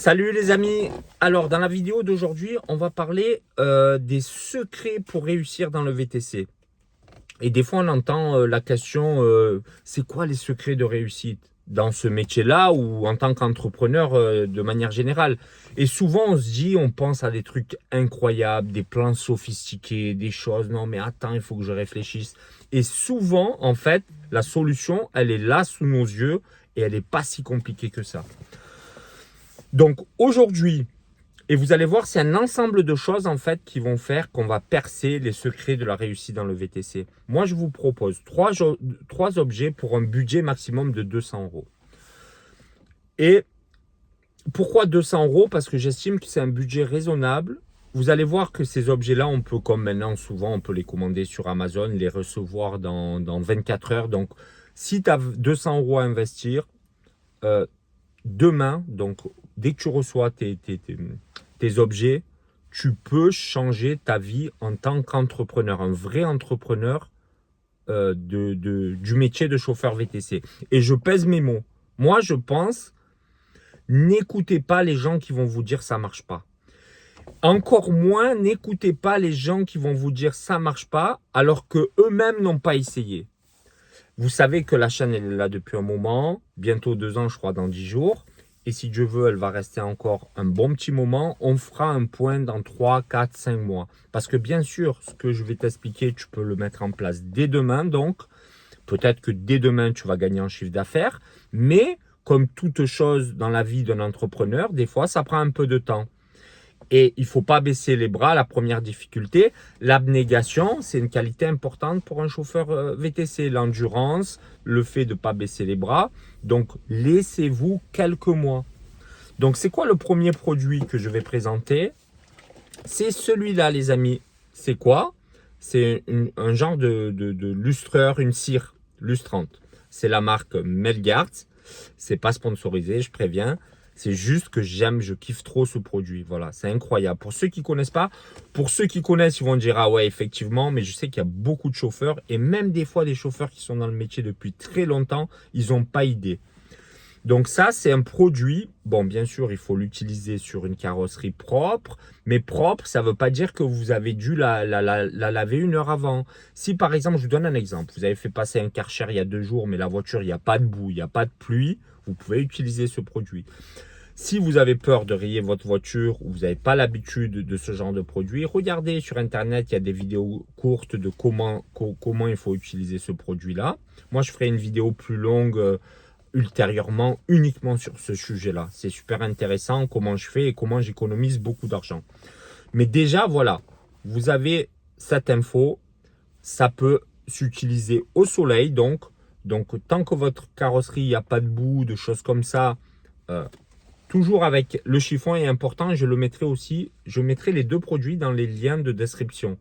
Salut les amis. Alors dans la vidéo d'aujourd'hui, on va parler des secrets pour réussir dans le VTC. Et des fois on entend la question, c'est quoi les secrets de réussite dans ce métier-là ou en tant qu'entrepreneur de manière générale. Et souvent on se dit, on pense à des trucs incroyables, des plans sophistiqués, des choses, non mais attends, il faut que je réfléchisse. Et souvent en fait, la solution, elle est là sous nos yeux et elle n'est pas si compliquée que ça. Donc aujourd'hui, et vous allez voir, c'est un ensemble de choses en fait qui vont faire qu'on va percer les secrets de la réussite dans le VTC. Moi, je vous propose trois objets pour un budget maximum de 200 euros. Et pourquoi 200 euros? Parce que j'estime que c'est un budget raisonnable. Vous allez voir que ces objets-là, on peut, comme maintenant souvent, on peut les commander sur Amazon, les recevoir dans 24 heures. Donc, si tu as 200 euros à investir, demain, donc dès que tu reçois tes objets, tu peux changer ta vie en tant qu'entrepreneur, un vrai entrepreneur du métier de chauffeur VTC. Et je pèse mes mots. Moi, je pense, n'écoutez pas les gens qui vont vous dire ça marche pas. Encore moins, n'écoutez pas les gens qui vont vous dire ça marche pas alors que eux-mêmes n'ont pas essayé. Vous savez que la chaîne elle est là depuis un moment, bientôt 2 ans, je crois, dans 10 jours. Et si Dieu veut, elle va rester encore un bon petit moment. On fera un point dans 3, 4, 5 mois. Parce que bien sûr, ce que je vais t'expliquer, tu peux le mettre en place dès demain. Donc, peut-être que dès demain, tu vas gagner en chiffre d'affaires. Mais, comme toute chose dans la vie d'un entrepreneur, des fois, ça prend un peu de temps. Et il ne faut pas baisser les bras. La première difficulté, l'abnégation, c'est une qualité importante pour un chauffeur VTC. L'endurance, le fait de ne pas baisser les bras. Donc, laissez-vous quelques mois. Donc, c'est quoi le premier produit que je vais présenter? C'est celui-là, les amis. C'est quoi? C'est un genre de lustreur, une cire lustrante. C'est la marque Melgart. C'est pas sponsorisé, je préviens. C'est juste que j'aime, je kiffe trop ce produit. Voilà, c'est incroyable. Pour ceux qui ne connaissent pas, pour ceux qui connaissent, ils vont dire, ah ouais, effectivement, mais je sais qu'il y a beaucoup de chauffeurs et même des fois des chauffeurs qui sont dans le métier depuis très longtemps, ils n'ont pas idée. Donc ça, c'est un produit, bon, bien sûr, il faut l'utiliser sur une carrosserie propre, mais propre, ça ne veut pas dire que vous avez dû la laver 1 heure avant. Si par exemple, je vous donne un exemple, vous avez fait passer un Karcher il y a 2 jours, mais la voiture, il n'y a pas de boue, il n'y a pas de pluie, vous pouvez utiliser ce produit. Si vous avez peur de rayer votre voiture ou vous n'avez pas l'habitude de ce genre de produit, regardez sur Internet, il y a des vidéos courtes de comment il faut utiliser ce produit-là. Moi, je ferai une vidéo plus longue ultérieurement uniquement sur ce sujet-là. C'est super intéressant comment je fais et comment j'économise beaucoup d'argent. Mais déjà, voilà, vous avez cette info. Ça peut s'utiliser au soleil, donc tant que votre carrosserie, il n'y a pas de boue, de choses comme ça, toujours avec le chiffon est important. Je le mettrai aussi, je mettrai les 2 produits dans les liens de description.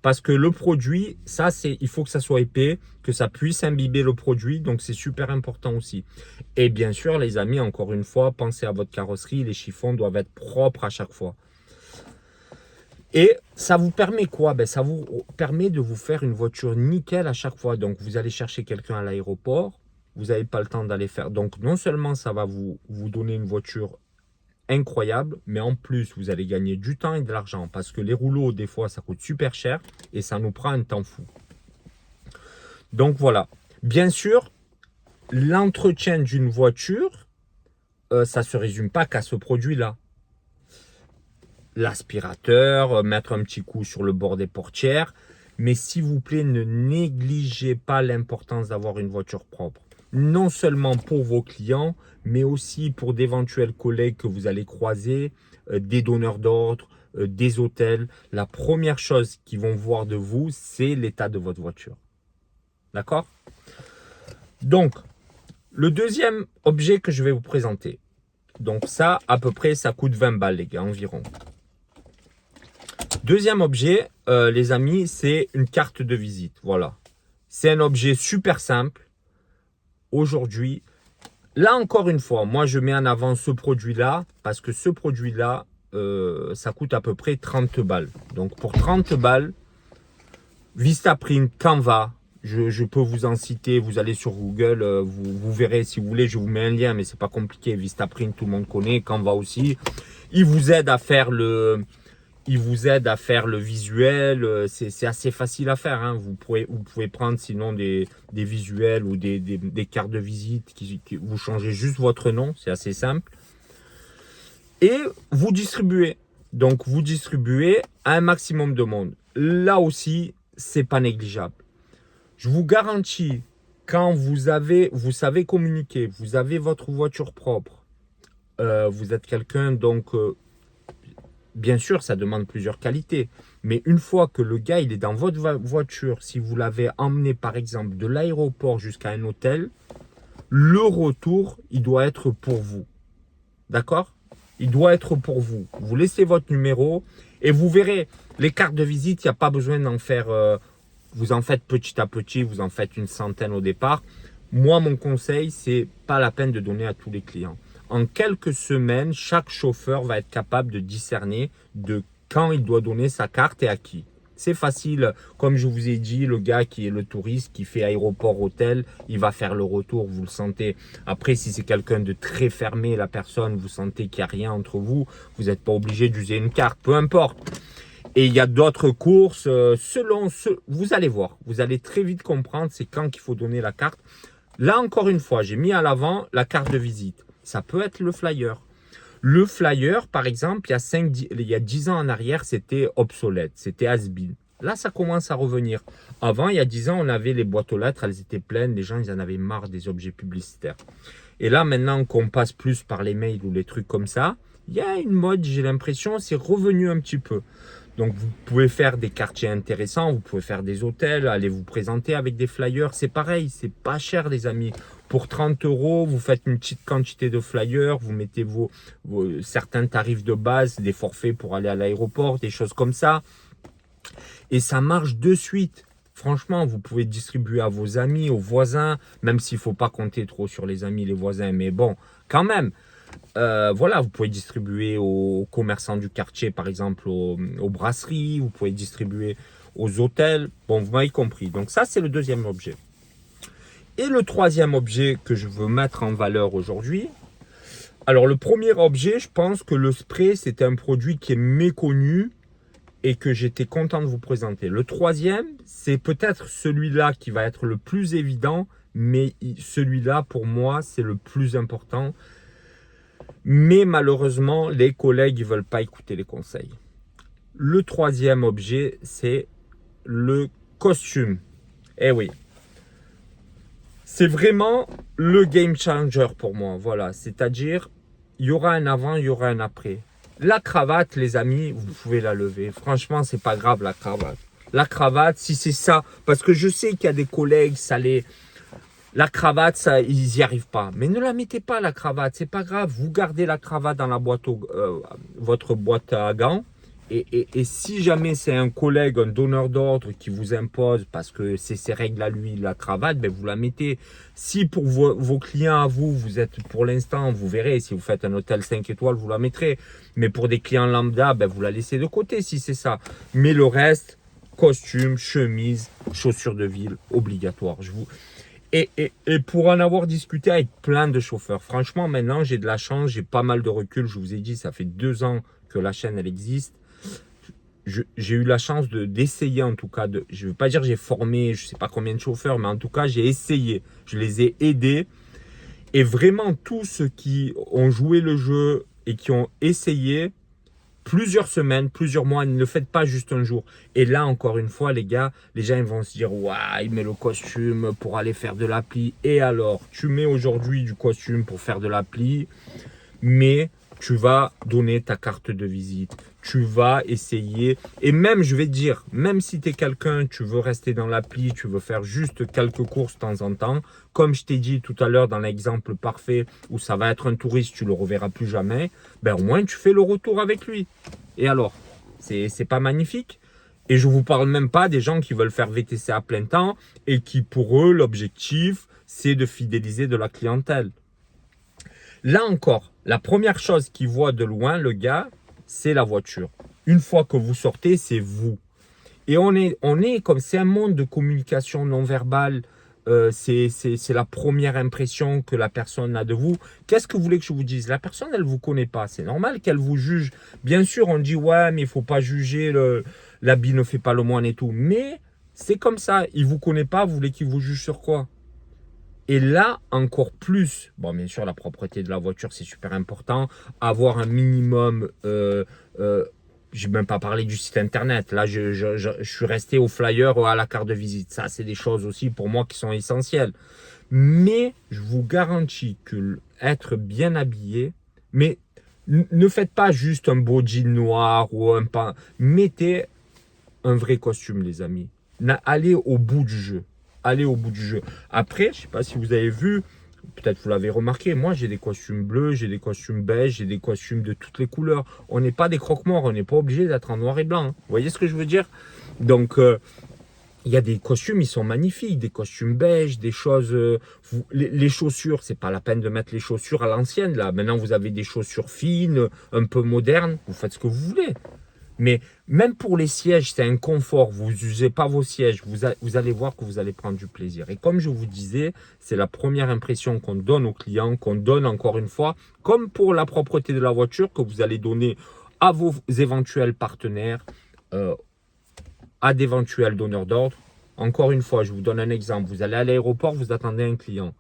Parce que le produit, ça, il faut que ça soit épais, que ça puisse imbiber le produit. Donc, c'est super important aussi. Et bien sûr, les amis, encore une fois, pensez à votre carrosserie. Les chiffons doivent être propres à chaque fois. Et ça vous permet quoi? Ça vous permet de vous faire une voiture nickel à chaque fois. Donc, vous allez chercher quelqu'un à l'aéroport. Vous n'avez pas le temps d'aller faire. Donc, non seulement ça va vous donner une voiture incroyable, mais en plus, vous allez gagner du temps et de l'argent parce que les rouleaux, des fois, ça coûte super cher et ça nous prend un temps fou. Donc, voilà. Bien sûr, l'entretien d'une voiture, ça ne se résume pas qu'à ce produit-là. L'aspirateur, mettre un petit coup sur le bord des portières. Mais s'il vous plaît, ne négligez pas l'importance d'avoir une voiture propre. Non seulement pour vos clients, mais aussi pour d'éventuels collègues que vous allez croiser, des donneurs d'ordre, des hôtels. La première chose qu'ils vont voir de vous, c'est l'état de votre voiture. D'accord? Donc, le deuxième objet que je vais vous présenter. Donc ça, à peu près, ça coûte 20 balles, les gars, environ. Deuxième objet, les amis, c'est une carte de visite. Voilà. C'est un objet super simple. Aujourd'hui, là encore une fois, moi je mets en avant ce produit-là parce que ce produit-là, ça coûte à peu près 30 balles. Donc pour 30 balles, Vistaprint, Canva, Je peux vous en citer, vous allez sur Google, vous verrez si vous voulez, je vous mets un lien, mais c'est pas compliqué. Vistaprint, tout le monde connaît, Canva aussi. Il vous aide à faire le, il vous aide à faire le visuel. C'est assez facile à faire, hein. Vous pouvez prendre sinon des visuels ou des cartes de visite vous changez juste votre nom, c'est assez simple. Et vous distribuez. Donc vous distribuez à un maximum de monde. Là aussi, c'est pas négligeable. Je vous garantis, quand vous savez communiquer, vous avez votre voiture propre, vous êtes quelqu'un, donc bien sûr, ça demande plusieurs qualités. Mais une fois que le gars il est dans votre voiture, si vous l'avez emmené par exemple de l'aéroport jusqu'à un hôtel, le retour, il doit être pour vous. D'accord? Il doit être pour vous. Vous laissez votre numéro et vous verrez, les cartes de visite, il n'y a pas besoin d'en faire... vous en faites petit à petit, vous en faites une centaine au départ. Moi, mon conseil, c'est pas la peine de donner à tous les clients. En quelques semaines, chaque chauffeur va être capable de discerner de quand il doit donner sa carte et à qui. C'est facile, comme je vous ai dit, le gars qui est le touriste, qui fait aéroport-hôtel, il va faire le retour, vous le sentez. Après, si c'est quelqu'un de très fermé, la personne, vous sentez qu'il n'y a rien entre vous, vous n'êtes pas obligé d'user une carte, peu importe. Et il y a d'autres courses, vous allez voir, vous allez très vite comprendre c'est quand qu'il faut donner la carte. Là, encore une fois, j'ai mis à l'avant la carte de visite. Ça peut être le flyer. Le flyer, par exemple, il y a 10 ans en arrière, c'était obsolète, c'était has-been. Là, ça commence à revenir. Avant, il y a 10 ans, on avait les boîtes aux lettres, elles étaient pleines, les gens, ils en avaient marre des objets publicitaires. Et là, maintenant qu'on passe plus par les mails ou les trucs comme ça, il y a une mode, j'ai l'impression, c'est revenu un petit peu. Donc, vous pouvez faire des quartiers intéressants, vous pouvez faire des hôtels, aller vous présenter avec des flyers. C'est pareil, c'est pas cher, les amis. Pour 30 euros, vous faites une petite quantité de flyers, vous mettez certains tarifs de base, des forfaits pour aller à l'aéroport, des choses comme ça. Et ça marche de suite. Franchement, vous pouvez distribuer à vos amis, aux voisins, même s'il ne faut pas compter trop sur les amis, les voisins. Mais bon, quand même, voilà, vous pouvez distribuer aux commerçants du quartier, par exemple, aux brasseries, vous pouvez distribuer aux hôtels. Bon, vous m'avez compris. Donc ça, c'est le deuxième objet. Et le troisième objet que je veux mettre en valeur aujourd'hui, alors le premier objet, je pense que le spray, c'est un produit qui est méconnu et que j'étais content de vous présenter. Le troisième, c'est peut-être celui-là qui va être le plus évident, mais celui-là, pour moi, c'est le plus important. Mais malheureusement, les collègues ne veulent pas écouter les conseils. Le troisième objet, c'est le costume. Eh oui, c'est vraiment le game changer pour moi. Voilà, c'est-à-dire, il y aura un avant, il y aura un après. La cravate, les amis, vous pouvez la lever. Franchement, c'est pas grave la cravate. La cravate, si c'est ça, parce que je sais qu'il y a des collègues, la cravate, ça, ils n'y arrivent pas. Mais ne la mettez pas, la cravate, c'est pas grave. Vous gardez la cravate dans la votre boîte à gants. Et si jamais c'est un collègue, un donneur d'ordre qui vous impose, parce que c'est ses règles à lui, la cravate, ben vous la mettez. Si pour vos clients à vous, vous êtes pour l'instant, vous verrez, si vous faites un hôtel 5 étoiles, vous la mettrez. Mais pour des clients lambda, ben vous la laissez de côté si c'est ça. Mais le reste, costume, chemise, chaussures de ville, obligatoire. Et pour en avoir discuté avec plein de chauffeurs, franchement, maintenant, j'ai de la chance, j'ai pas mal de recul. Je vous ai dit, ça fait 2 ans que la chaîne, elle existe. J'ai eu la chance d'essayer en tout cas. Je ne veux pas dire que j'ai formé, je ne sais pas combien de chauffeurs, mais en tout cas, j'ai essayé. Je les ai aidés. Et vraiment, tous ceux qui ont joué le jeu et qui ont essayé, plusieurs semaines, plusieurs mois, ne le faites pas juste un jour. Et là, encore une fois, les gars, les gens ils vont se dire, waouh, il met le costume pour aller faire de l'appli. Et alors, tu mets aujourd'hui du costume pour faire de l'appli, mais tu vas donner ta carte de visite. Tu vas essayer. Et même, je vais te dire, même si tu es quelqu'un, tu veux rester dans l'appli, tu veux faire juste quelques courses de temps en temps, comme je t'ai dit tout à l'heure dans l'exemple parfait où ça va être un touriste, tu le reverras plus jamais, ben au moins tu fais le retour avec lui. Et alors, c'est pas magnifique? Et je vous parle même pas des gens qui veulent faire VTC à plein temps et qui pour eux, l'objectif, c'est de fidéliser de la clientèle. Là encore, la première chose qu'il voit de loin, le gars, c'est la voiture. Une fois que vous sortez, c'est vous. Et on est comme c'est un monde de communication non verbale. C'est la première impression que la personne a de vous. Qu'est-ce que vous voulez que je vous dise? La personne, elle ne vous connaît pas. C'est normal qu'elle vous juge. Bien sûr, on dit, ouais, mais il ne faut pas juger, l'habit ne fait pas le moine et tout. Mais c'est comme ça. Il ne vous connaît pas, vous voulez qu'il vous juge sur quoi? Et là, encore plus, bon, bien sûr, la propreté de la voiture, c'est super important. Avoir un minimum, je n'ai même pas parlé du site internet. Là, je suis resté au flyer, à la carte de visite. Ça, c'est des choses aussi pour moi qui sont essentielles. Mais je vous garantis que être bien habillé, mais ne faites pas juste un beau jean noir ou un pan. Mettez un vrai costume, les amis. Allez au bout du jeu. Allez au bout du jeu. Après, je ne sais pas si vous avez vu, peut-être vous l'avez remarqué, moi j'ai des costumes bleus, j'ai des costumes beiges, j'ai des costumes de toutes les couleurs. On n'est pas des croque-morts, on n'est pas obligé d'être en noir et blanc. Hein. Vous voyez ce que je veux dire? Donc, il y a des costumes, ils sont magnifiques, des costumes beiges, des choses... les chaussures, c'est pas la peine de mettre les chaussures à l'ancienne. Là, maintenant, vous avez des chaussures fines, un peu modernes. Vous faites ce que vous voulez. Mais même pour les sièges, c'est un confort. Vous n'usez pas vos sièges. Vous allez voir que vous allez prendre du plaisir. Et comme je vous disais, c'est la première impression qu'on donne aux clients, qu'on donne encore une fois, comme pour la propreté de la voiture, que vous allez donner à vos éventuels partenaires, à d'éventuels donneurs d'ordre. Encore une fois, je vous donne un exemple. Vous allez à l'aéroport, vous attendez un client.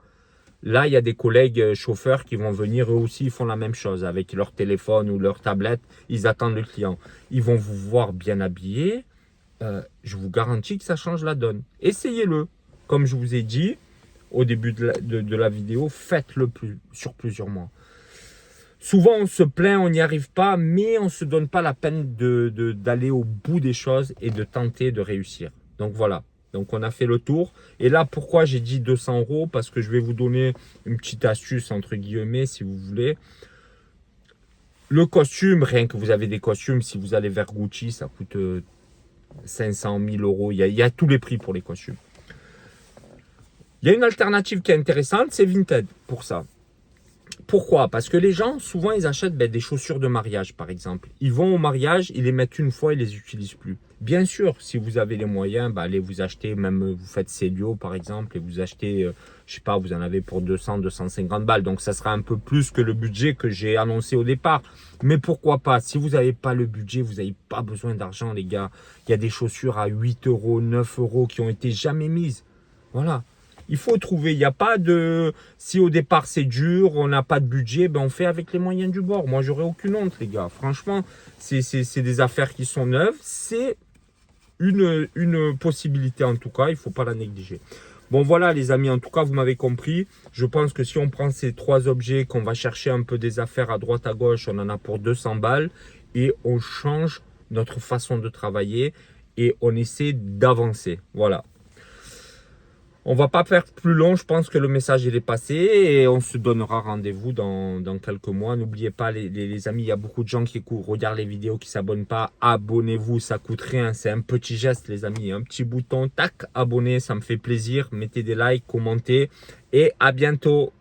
Là, il y a des collègues chauffeurs qui vont venir, eux aussi, ils font la même chose avec leur téléphone ou leur tablette. Ils attendent le client. Ils vont vous voir bien habillé. Je vous garantis que ça change la donne. Essayez-le. Comme je vous ai dit au début de la vidéo, faites-le sur plusieurs mois. Souvent, on se plaint, on n'y arrive pas, mais on ne se donne pas la peine d'aller au bout des choses et de tenter de réussir. Donc voilà. Donc on a fait le tour. Et là, pourquoi j'ai dit 200 €? Parce que je vais vous donner une petite astuce, entre guillemets, si vous voulez. Le costume, rien que vous avez des costumes, si vous allez vers Gucci, ça coûte 500 000 €. Il y a tous les prix pour les costumes. Il y a une alternative qui est intéressante, c'est Vinted pour ça. Pourquoi? Parce que les gens, souvent, ils achètent des chaussures de mariage, par exemple. Ils vont au mariage, ils les mettent une fois, ils ne les utilisent plus. Bien sûr, si vous avez les moyens, allez vous acheter, même vous faites Célio, par exemple, et vous achetez, je sais pas, vous en avez pour 200, 250 balles. Donc, ça sera un peu plus que le budget que j'ai annoncé au départ. Mais pourquoi pas? Si vous n'avez pas le budget, vous n'avez pas besoin d'argent, les gars. Il y a des chaussures à 8 €, 9 € qui ont été jamais mises. Voilà. Il faut trouver, il n'y a pas de... Si au départ c'est dur, on n'a pas de budget, on fait avec les moyens du bord. Moi, j'aurais aucune honte, les gars. Franchement, c'est des affaires qui sont neuves. C'est une possibilité en tout cas, il ne faut pas la négliger. Bon, voilà les amis, en tout cas, vous m'avez compris. Je pense que si on prend ces 3 objets, qu'on va chercher un peu des affaires à droite, à gauche, on en a pour 200 balles. Et on change notre façon de travailler et on essaie d'avancer. Voilà. On va pas faire plus long, je pense que le message il est passé et on se donnera rendez-vous dans quelques mois. N'oubliez pas les amis, il y a beaucoup de gens qui regardent les vidéos, qui ne s'abonnent pas. Abonnez-vous, ça coûte rien, c'est un petit geste les amis, un petit bouton, tac, abonner, ça me fait plaisir. Mettez des likes, commentez et à bientôt.